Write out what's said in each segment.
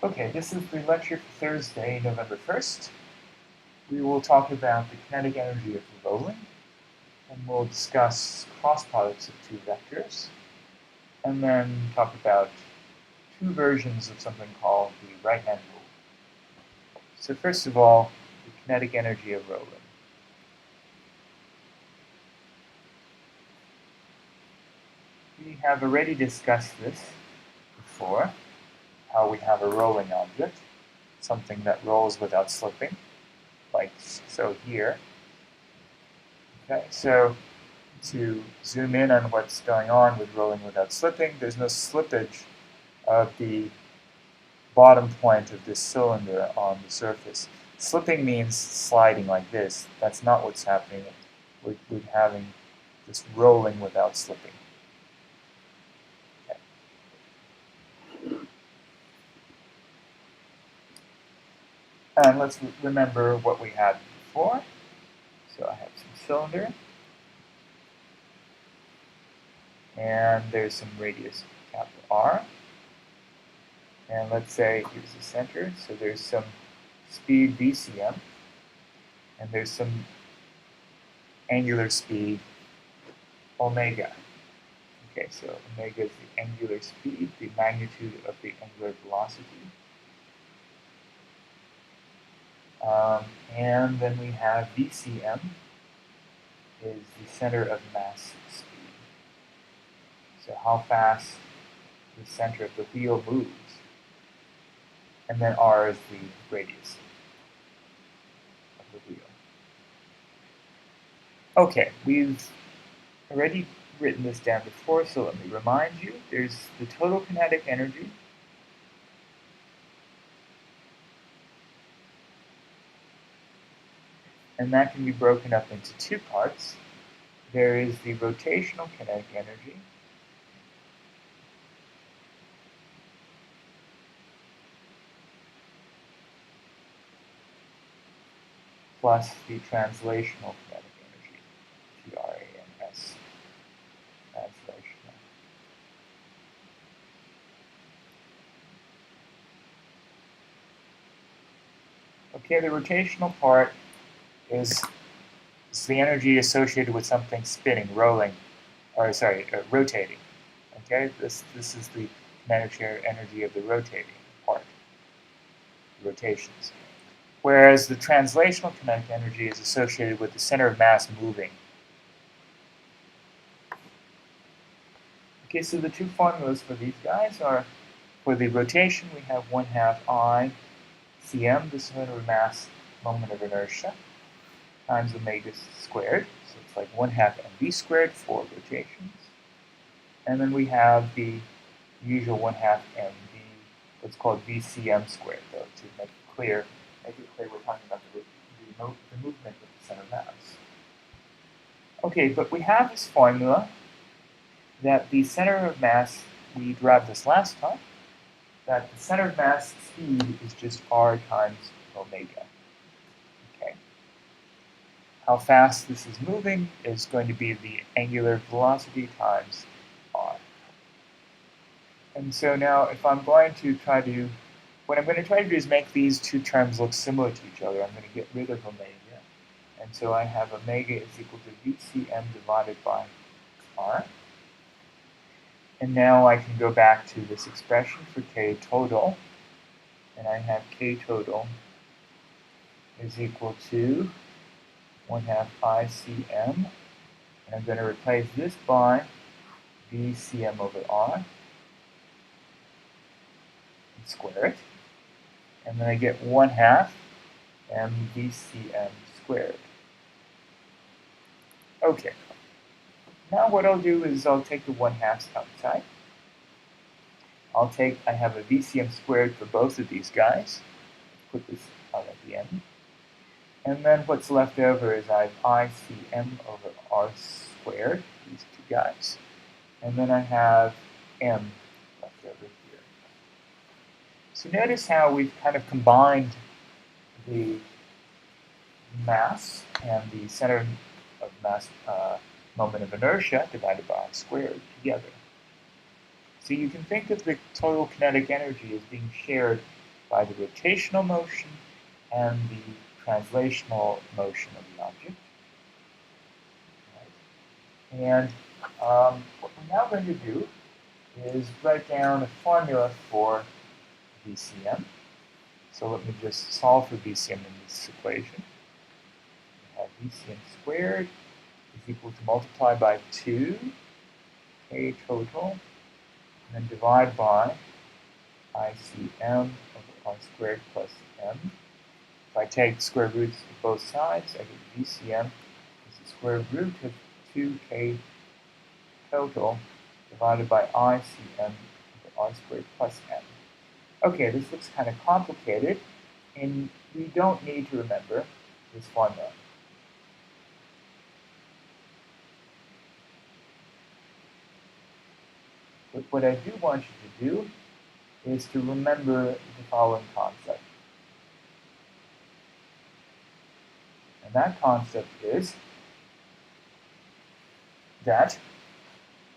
Okay, this is the lecture for Thursday, November 1st. We will talk about the kinetic energy of rolling, and we'll discuss cross products of two vectors, and then talk about two versions of something called the right-hand rule. So first of all, the kinetic energy of rolling. We have already discussed this before, how we have a rolling object, something that rolls without slipping, like so here. Okay, so to zoom in on what's going on with rolling without slipping, there's no slippage of the bottom point of this cylinder on the surface. Slipping means sliding like this. That's not what's happening with having this rolling without slipping. Okay. And let's remember what we had before. So I have some cylinder, and there's some radius capital R. And let's say here's the center, so there's some speed VCM, and there's some angular speed omega. Okay, so omega is the angular speed, the magnitude of the angular velocity. And then we have VCM is the center of mass speed. So how fast the center of the wheel moves. And then R is the radius of the wheel. Okay, we've already written this down before, so let me remind you. There's the total kinetic energy, and that can be broken up into two parts. There is the rotational kinetic energy, plus the translational kinetic energy, T-R-A-N-S, translational. Okay, the rotational part is the energy associated with something spinning, rolling, or sorry, rotating. Okay, this is the kinetic energy of the rotating part, rotations. Whereas the translational kinetic energy is associated with the center of mass moving. Okay, so the two formulas for these guys are, for the rotation, we have 1/2 I cm, the center of mass moment of inertia, times omega squared. So it's like 1/2 mv squared for rotations. And then we have the usual 1/2 mv, what's called VCM squared, though, to make it clear we're talking about the movement of the center of mass. Okay, but we have this formula that the center of mass, we derived this last time, that the center of mass speed is just r times omega. Okay. How fast this is moving is going to be the angular velocity times r. And so now if I'm going to try to, what I'm going to try to do is make these two terms look similar to each other. I'm going to get rid of omega. And so I have omega is equal to VCM divided by r. And now I can go back to this expression for K total, and I have K total is equal to 1/2 ICM, and I'm going to replace this by VCM over R, and square it, and then I get 1/2 MVCM squared. Okay. Now what I'll do is I'll take the 1/2 outside. I have a VCM squared for both of these guys. Put this out at the end. And then what's left over is I have ICM over R squared, these two guys. And then I have M left over here. So notice how we've kind of combined the mass and the center of mass moment of inertia divided by R squared together. So you can think of the total kinetic energy as being shared by the rotational motion and the translational motion of the object. Right. And what we're now going to do is write down a formula for VCM. So let me just solve for VCM in this equation. We have VCM squared is equal to multiply by 2, K total, and then divide by ICM over R squared plus M. If I take square roots of both sides, I get VCM is the square root of 2K total divided by ICM over R squared plus M. Okay, this looks kind of complicated, and we don't need to remember this formula. But what I do want you to do is to remember the following concept. And that concept is that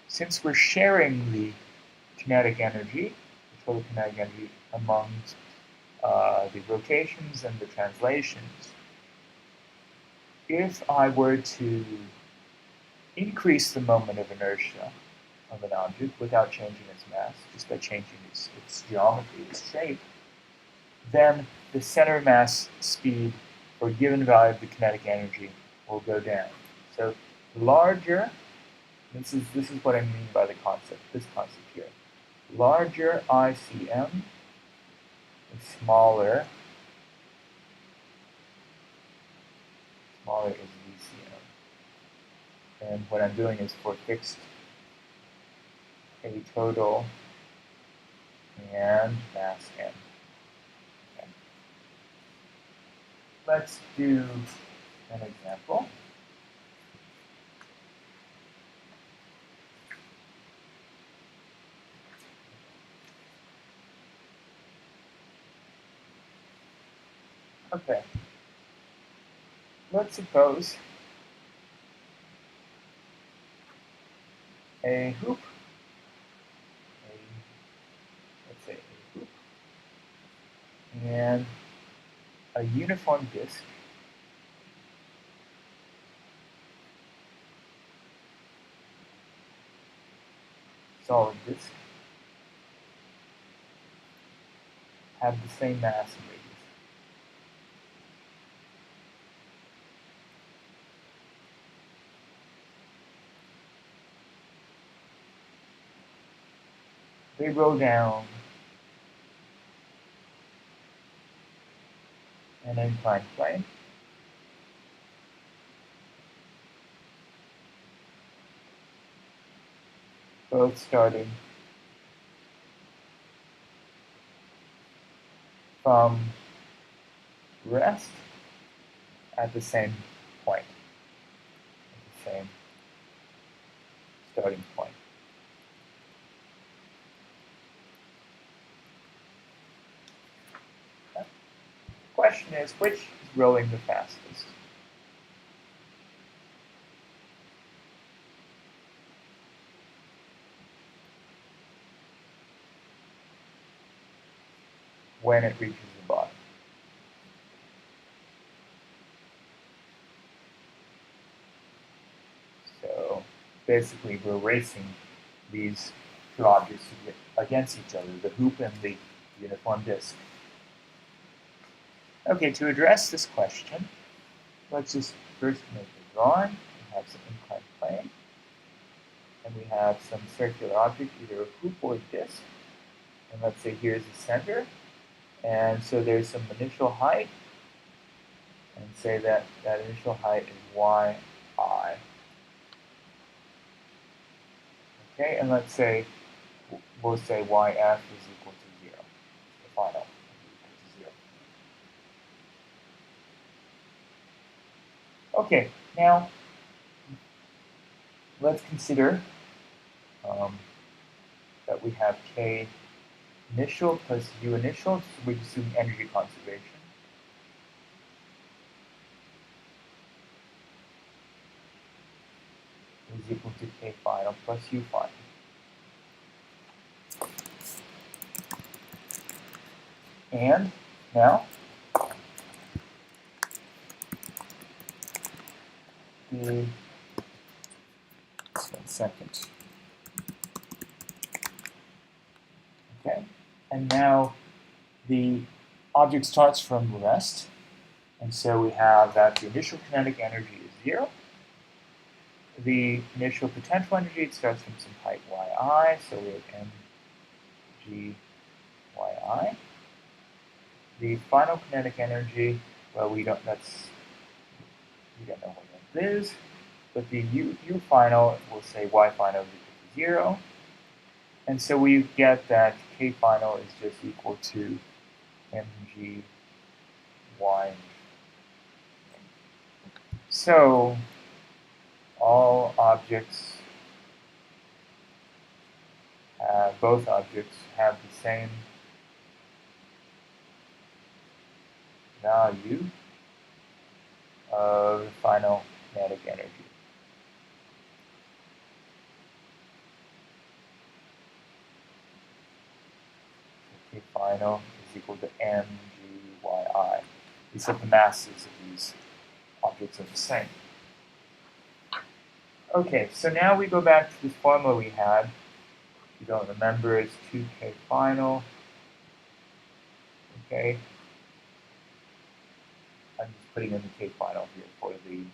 since we're sharing the kinetic energy, the total kinetic energy amongst the rotations and the translations, if I were to increase the moment of inertia of an object without changing its mass, just by changing its geometry, its shape, then the center mass speed for a given value of the kinetic energy will go down. So larger, this is what I mean by the concept, this concept here. Larger ICM is smaller is VCM. And what I'm doing is for fixed A total and mass M. Okay. Let's do an example. Okay. Let's suppose a hoop, let's say a hoop, and a uniform disk solid disk have the same mass and radius. They roll down an inclined plane. Both starting from rest at the same point, at the same starting point. The question is, which is rolling the fastest? When it reaches the bottom. So basically we're racing these two objects against each other, the hoop and the uniform disk. Okay, to address this question, let's just first make a drawing. We have some inclined plane, and we have some circular object, either a hoop or a disk. And let's say here's the center, and so there's some initial height, and say that that initial height is yi. Okay, and let's say we'll say yf is equal to 0, the final is equal to 0. Okay, now let's consider that we have k initial plus u initial, so we assume energy conservation. Is equal to k final plus u final. And now just 1 second. Okay, and now the object starts from rest, and so we have that the initial kinetic energy is 0. The initial potential energy, it starts from some height yi, so we have mg yi. The final kinetic energy, well, we don't know what that is, but the u final, we'll say y final is equal to 0. And so we get that k final is just equal to mg y. So all objects, both objects have the same value of the final kinetic energy. K final is equal to mgyi. Except the masses of these objects are the same. Okay, so now we go back to this formula we had. If you don't remember, it's 2k final. Okay. I'm just putting in the k final here for the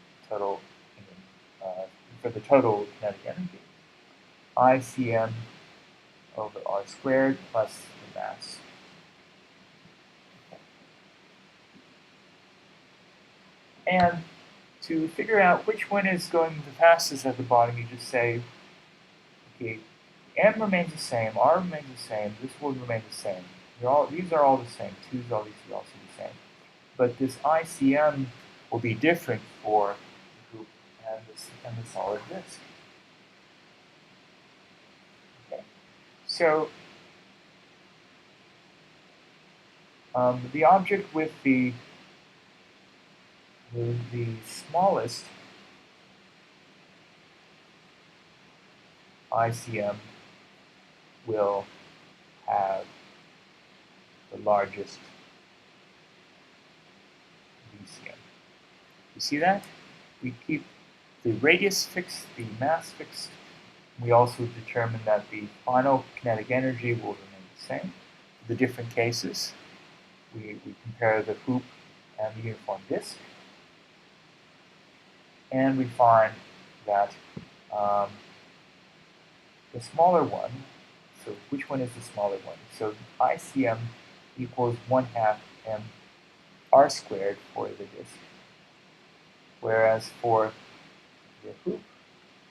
total kinetic energy. ICM over r squared plus the mass. And to figure out which one is going the fastest at the bottom, you just say, okay, m remains the same, r remains the same, this will remain the same. These are all the same. 2 is obviously also the same. But this ICM will be different for the group and the solid disk. Okay. So the object with the smallest ICM will have the largest VCM. You see that? We keep the radius fixed, the mass fixed. We also determine that the final kinetic energy will remain the same. For the different cases, we compare the hoop and the uniform disk. And we find that the smaller one, so which one is the smaller one? So ICM equals 1/2 m r squared for the disk, whereas for the hoop,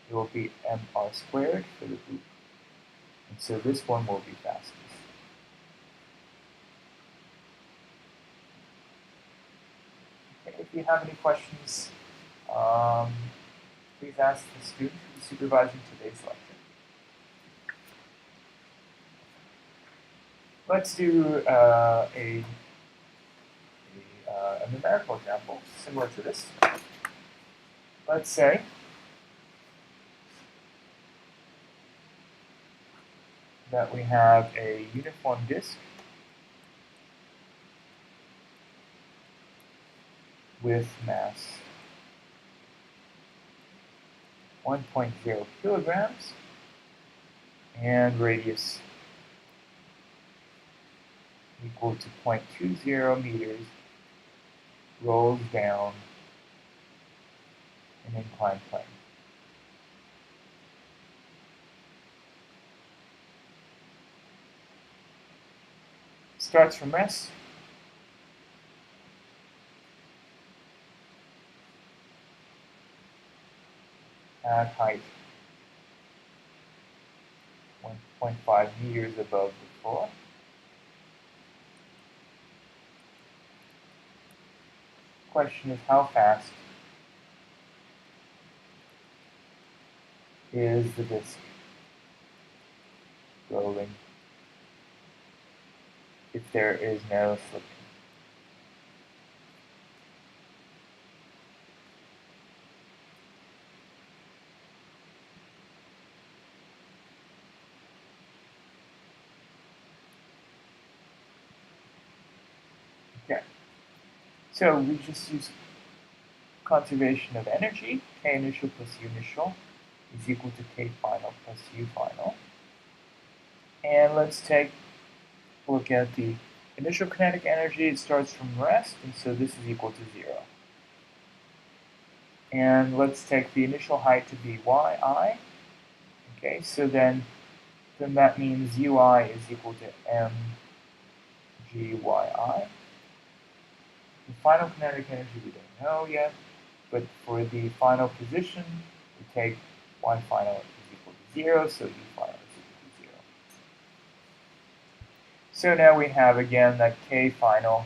it will be mr squared for the hoop. And so this one will be fastest. Okay, if you have any questions, please ask the student who is supervising today's lecture. Let's do a numerical example similar to this. Let's say that we have a uniform disk with mass 1.0 kilograms and radius equal to 0.20 meters, rolls down an inclined plane. Starts from rest. At height 1.5 meters above the floor. Question is, how fast is the disk rolling if there is no slip? So we just use conservation of energy. K initial plus U initial is equal to K final plus U final. And let's take a look at the initial kinetic energy. It starts from rest, and so this is equal to 0. And let's take the initial height to be yi. Okay, so then that means ui is equal to mgyi. The final kinetic energy we don't know yet, but for the final position, we take y final is equal to 0, so u final is equal to 0. So now we have again that k final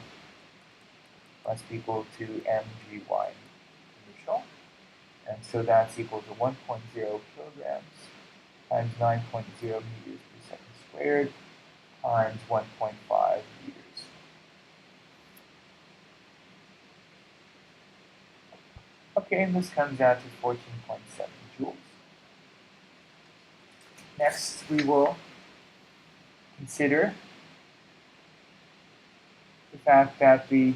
must be equal to mgy initial. And so that's equal to 1.0 kilograms times 9.0 meters per second squared times 1.5 meters. Okay, and this comes out to 14.7 joules. Next, we will consider the fact that the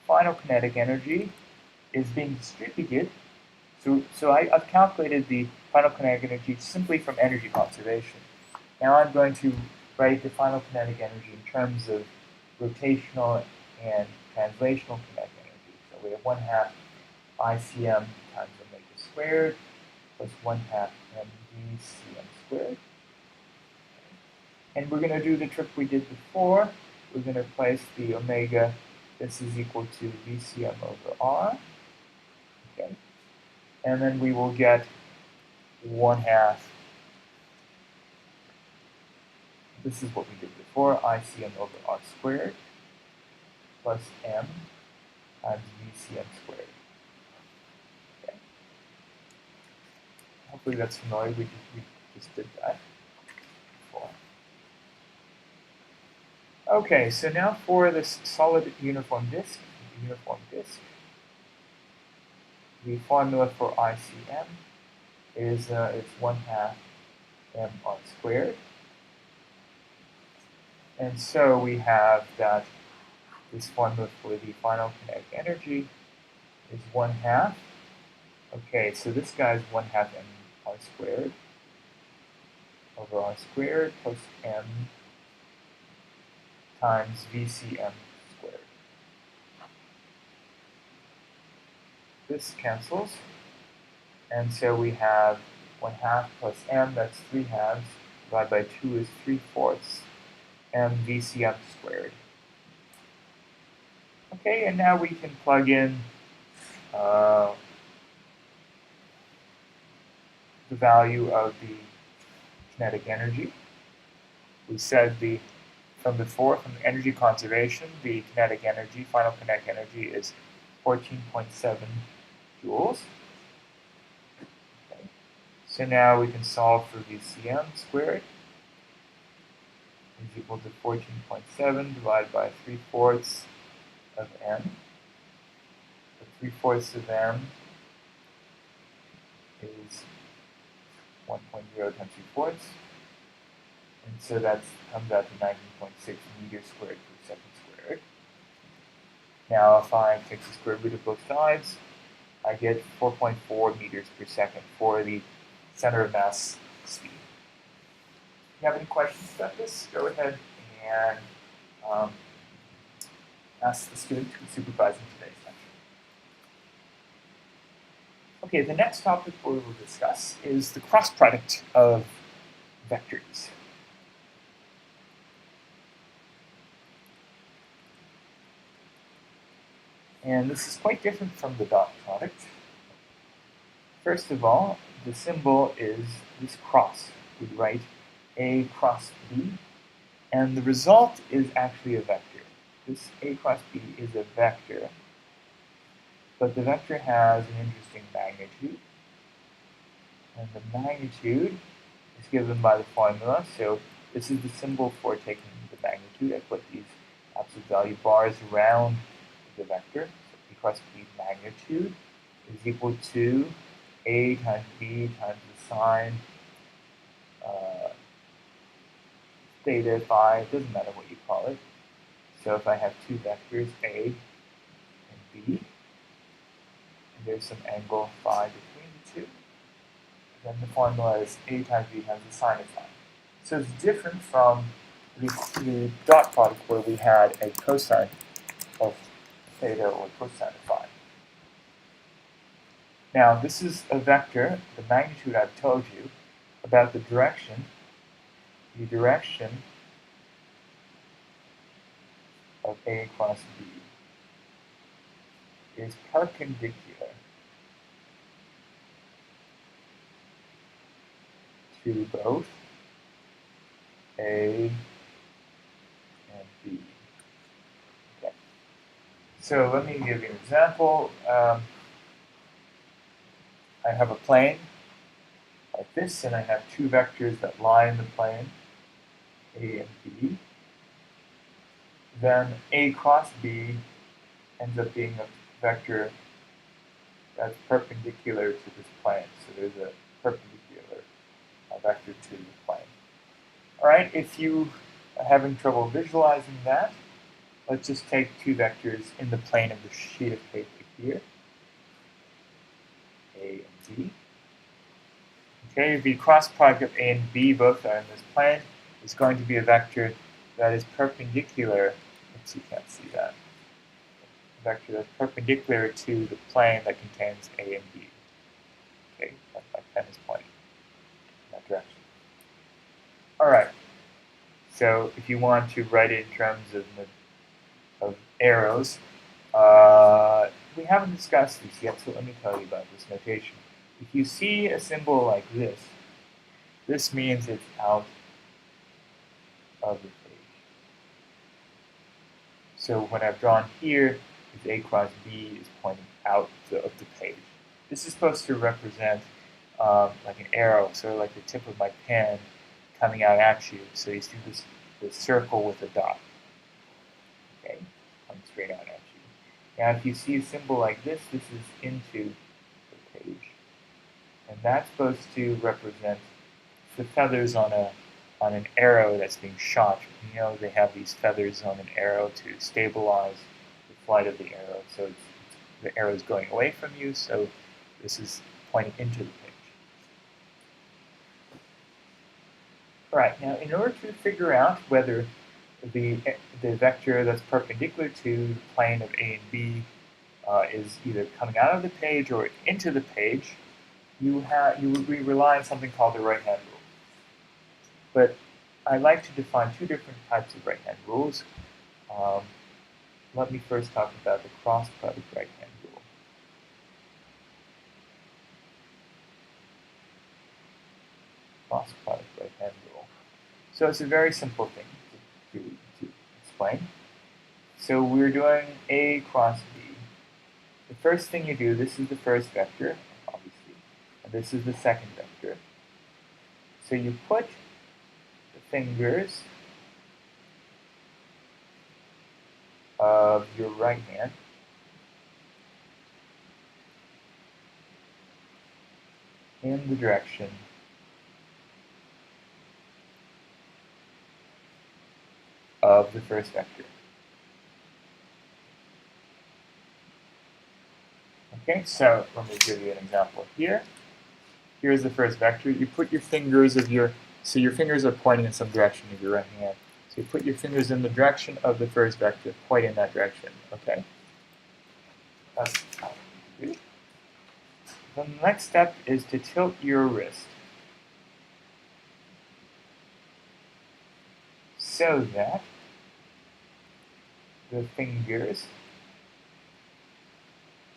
final kinetic energy is being distributed. So I've calculated the final kinetic energy simply from energy conservation. Now I'm going to write the final kinetic energy in terms of rotational and translational kinetic energy. So we have 1/2 ICM times omega squared plus 1/2 mvcm squared. And we're going to do the trick we did before. We're going to place the omega, this is equal to VCM over R. Okay. And then we will get 1/2. This is what we did before, ICM over R squared plus M times VCM squared. Okay. Hopefully that's familiar. We just did that before. Okay, so now for this solid uniform disk, the formula for ICM is it's 1/2 mR squared. And so we have that this formula for the final kinetic energy is 1/2. Okay, so this guy is 1/2 mR squared over R squared plus M times VCM squared. This cancels, and so we have 1/2 plus M, that's 3/2, divided by 2 is 3/4 M VCM squared. Okay, and now we can plug in the value of the kinetic energy. We said from before, from the energy conservation, the kinetic energy, final kinetic energy is 14.7 joules. Okay. So now we can solve for VCM squared is equal to 14.7 divided by 3/4 of M. So 3/4 of M is 1.0 times 3/4. And so that comes out to 19.6 meters squared per second squared. Now if I take the square root of both sides, I get 4.4 meters per second for the center of mass speed. If you have any questions about this, go ahead and ask the student who's supervising today's lecture. Okay, the next topic we will discuss is the cross product of vectors. And this is quite different from the dot product. First of all, the symbol is this cross. We write A cross B, and the result is actually a vector. This A cross B is a vector, but the vector has an interesting magnitude. And the magnitude is given by the formula. So this is the symbol for taking the magnitude. I put these absolute value bars around the vector. So A cross B magnitude is equal to A times B times the sine theta phi, it doesn't matter what you call it. So if I have two vectors, A and B, and there's some angle phi between the two, then the formula is A times B times the sine of phi. So it's different from the dot product where we had a cosine of theta or cosine of phi. Now this is a vector, the magnitude I've told you about the direction of A cross B is perpendicular to both A and B. Okay. So let me give you an example. I have a plane like this, and I have two vectors that lie in the plane, A and B. Then A cross B ends up being a vector that's perpendicular to this plane. So there's a perpendicular vector to the plane. All right, if you are having trouble visualizing that, let's just take two vectors in the plane of the sheet of paper here, A and B. Okay, the cross product of A and B, both are in this plane, is going to be a vector that is perpendicular. Oops, you can't see that. A vector that's perpendicular to the plane that contains A and B. Okay, my pen is pointing in that direction. All right. So if you want to write it in terms of arrows, we haven't discussed this yet, so let me tell you about this notation. If you see a symbol like this, this means it's out of the page. So what I've drawn here is A cross B is pointing out of the page. This is supposed to represent like an arrow, sort of like the tip of my pen coming out at you. So you see this circle with a dot. Okay, coming straight out at you. Now if you see a symbol like this, this is into the page. And that's supposed to represent the feathers on an arrow that's being shot. You know, they have these feathers on an arrow to stabilize the flight of the arrow. So the arrow is going away from you, so this is pointing into the page. All right, now in order to figure out whether the vector that's perpendicular to the plane of A and B is either coming out of the page or into the page, we rely on something called the right-hand rule. But I like to define two different types of right-hand rules. Let me first talk about the cross-product right-hand rule. Cross-product right-hand rule. So it's a very simple thing to explain. So we're doing A cross B. The first thing you do, this is the first vector, obviously, and this is the second vector. So you put the fingers of your right hand in the direction of the first vector. Okay, so let me give you an example here. Here's the first vector. You put your fingers so your fingers are pointing in some direction of your right hand. So you put your fingers in the direction of the first vector, point in that direction, okay? That's how you do it. Then the next step is to tilt your wrist so that the fingers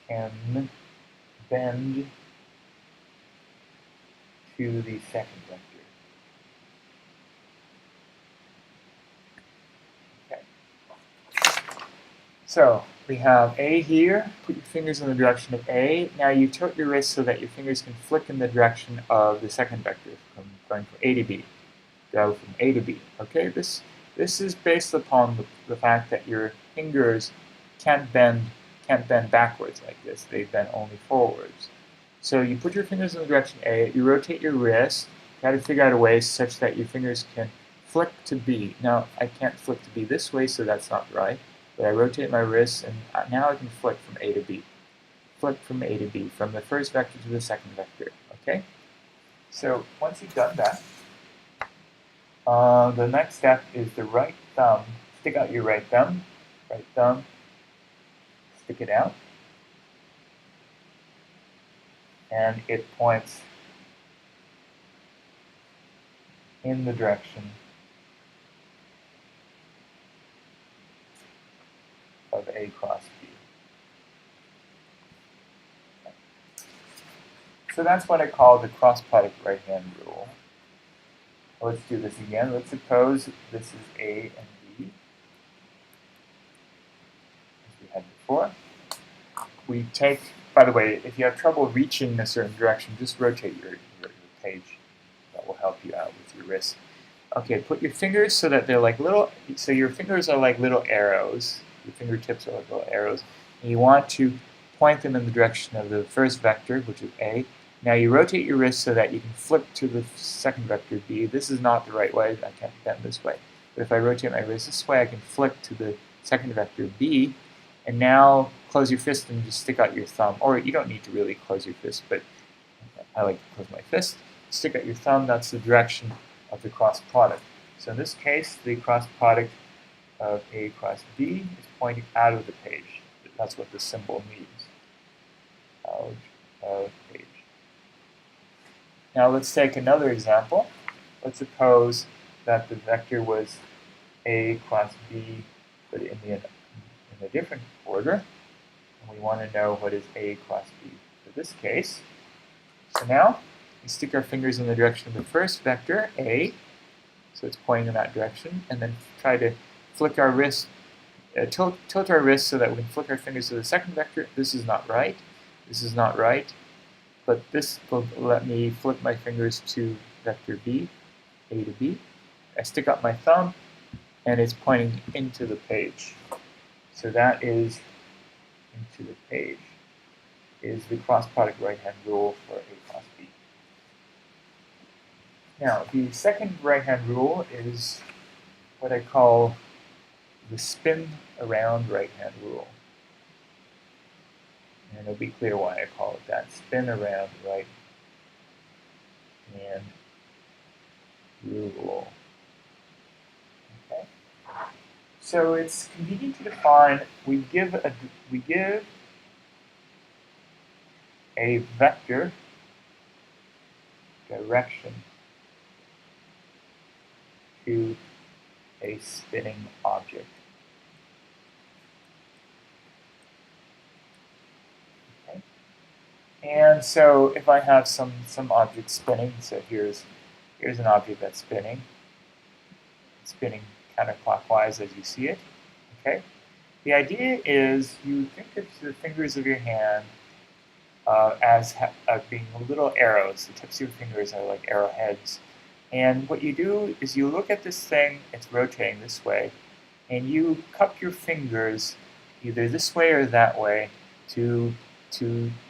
can bend to the second vector. Okay. So we have A here. Put your fingers in the direction of A. Now you tilt your wrist so that your fingers can flick in the direction of the second vector, going from A to B. Go from A to B. Okay, this is based upon the fact that your fingers can't bend backwards like this. They bend only forwards. So you put your fingers in the direction A, you rotate your wrist, you got to figure out a way such that your fingers can flick to B. Now, I can't flick to B this way, so that's not right. But I rotate my wrist, and now I can flick from A to B. Flick from A to B, from the first vector to the second vector. Okay? So once you've done that, the next step is the right thumb. Stick out your right thumb. Right thumb. Stick it out. And it points in the direction of A cross B. Okay. So that's what I call the cross product right-hand rule. Let's do this again. Let's suppose this is A and B, as we had before. We take, by the way, if you have trouble reaching a certain direction, just rotate your page. That will help you out with your wrist. Okay, put your fingers so that they're like little, so your fingers are like little arrows. Your fingertips are like little arrows. And you want to point them in the direction of the first vector, which is A. Now you rotate your wrist so that you can flip to the second vector, B. This is not the right way. I can't bend this way. But if I rotate my wrist this way, I can flip to the second vector, B. And now close your fist and just stick out your thumb. Or you don't need to really close your fist, but I like to close my fist. Stick out your thumb. That's the direction of the cross product. So in this case, the cross product of A cross B is pointing out of the page. That's what the symbol means. Out of page. Now let's take another example. Let's suppose that the vector was A cross B, but in a different order. And we want to know what is A cross B for this case. So now we stick our fingers in the direction of the first vector, A, so it's pointing in that direction, and then try to flick our wrist, tilt our wrist so that we can flick our fingers to the second vector. This is not right. This is not right. But this will let me flick my fingers to vector B, A to B. I stick up my thumb, and it's pointing into the page. So that is into the page, is the cross product right-hand rule for A cross B. Now, the second right-hand rule is what I call the spin around right-hand rule. And it'll be clear why I call it that. Spin around right-hand rule. Okay. So it's convenient to define. We give a vector direction to a spinning object. Okay. And so if I have some object spinning, so here's an object that's spinning. It's spinning counterclockwise as you see it. Okay. The idea is you think of the fingers of your hand as being little arrows. The tips of your fingers are like arrowheads. And what you do is you look at this thing, it's rotating this way, and you cup your fingers either this way or that way to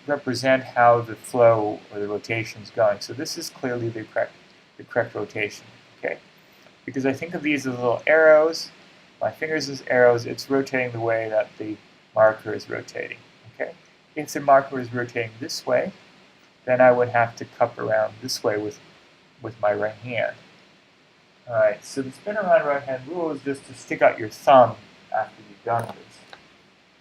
represent how the flow or the rotation is going. So this is clearly the correct rotation, okay? Because I think of these as little arrows, my fingers as arrows, it's rotating the way that the marker is rotating, okay? If the marker is rotating this way, then I would have to cup around this way with my right hand. Alright, so the spin around right hand rule is just to stick out your thumb after you've done this.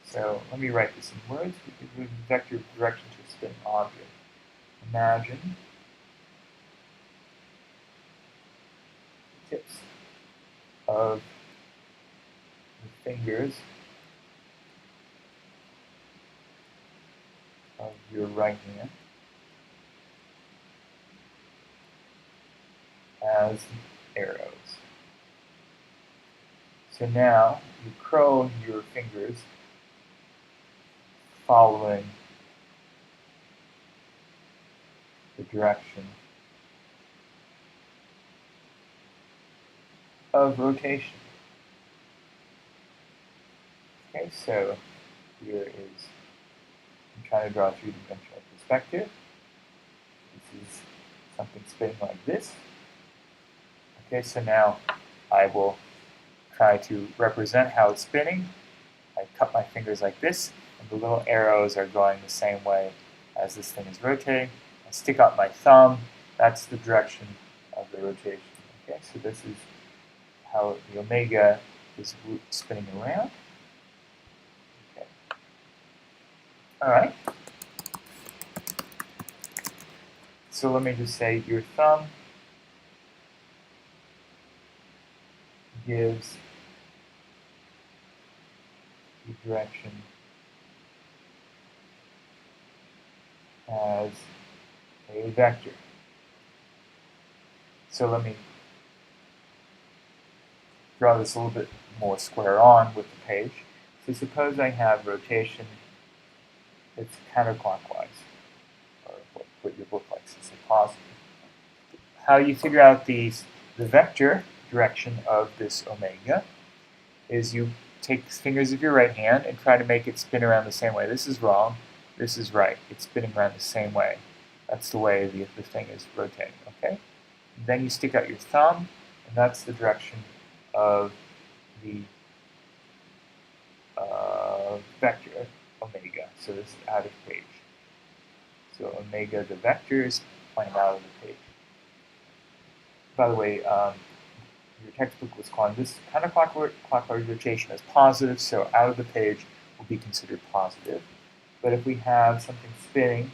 So let me write this in words. We can vector direction to a spinning object. Imagine the tips of the fingers of your right hand as arrows. So now you curl your fingers following the direction of rotation. Okay, so here is, I'm trying to draw a three-dimensional perspective. This is something spinning like this. Okay, so now I will try to represent how it's spinning. I cut my fingers like this, and the little arrows are going the same way as this thing is rotating. I stick out my thumb. That's the direction of the rotation. Okay, so this is how the omega is spinning around. Okay. All right. So let me just say your thumb gives the direction as a vector. So let me draw this a little bit more square on with the page. So suppose I have rotation, it's counterclockwise, or what your book likes to say positive. How you figure out the vector direction of this omega is you take the fingers of your right hand and try to make it spin around the same way. This is wrong, this is right. It's spinning around the same way. That's the way the thing is rotating, okay? And then you stick out your thumb, and that's the direction of the vector omega. So this is out of page. So omega, the vector, is pointing out of the page. By the way, your textbook was calling this counterclockwise rotation as positive, so out of the page will be considered positive. But if we have something spinning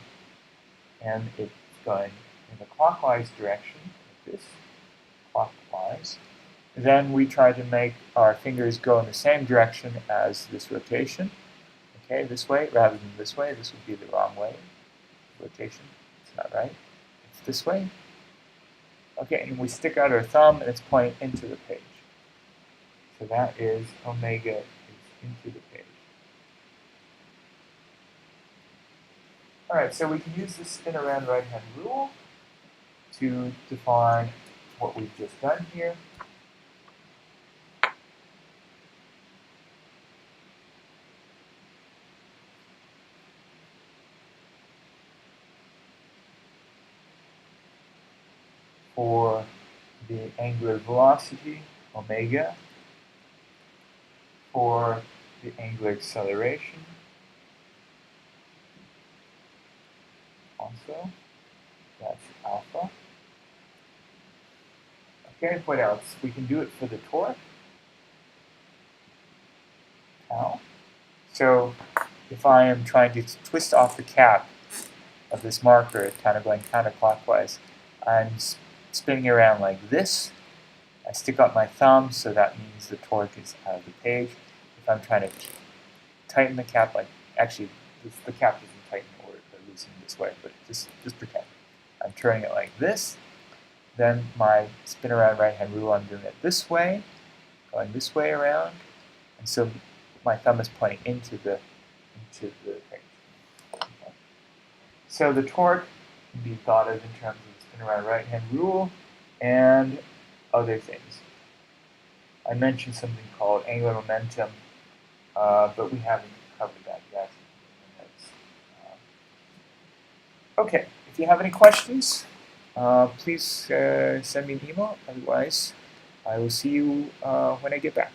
and it's going in the clockwise direction, like this, clockwise, then we try to make our fingers go in the same direction as this rotation. Okay, this way rather than this way. This would be the wrong way. Rotation, it's not right. It's this way. Okay, and we stick out our thumb and it's pointing into the page. So that is omega is into the page. Alright, so we can use the spin around right hand rule to define what we've just done here. For the angular velocity, omega, for the angular acceleration, also, that's alpha. Okay, what else? We can do it for the torque, tau. So if I am trying to twist off the cap of this marker, kind of going counterclockwise, I'm spinning around like this. I stick out my thumb, so that means the torque is out of the page. If I'm trying to tighten the cap, like actually the cap doesn't tighten or loosen this way, but just pretend. I'm turning it like this. Then my spin around right hand rule, I'm doing it this way, going this way around, and so my thumb is pointing into the page. Okay. So the torque can be thought of in terms of the spin around right hand rule and other things. I mentioned something called angular momentum, but we haven't covered that yet. Okay, if you have any questions, please send me an email. Otherwise, I will see you when I get back.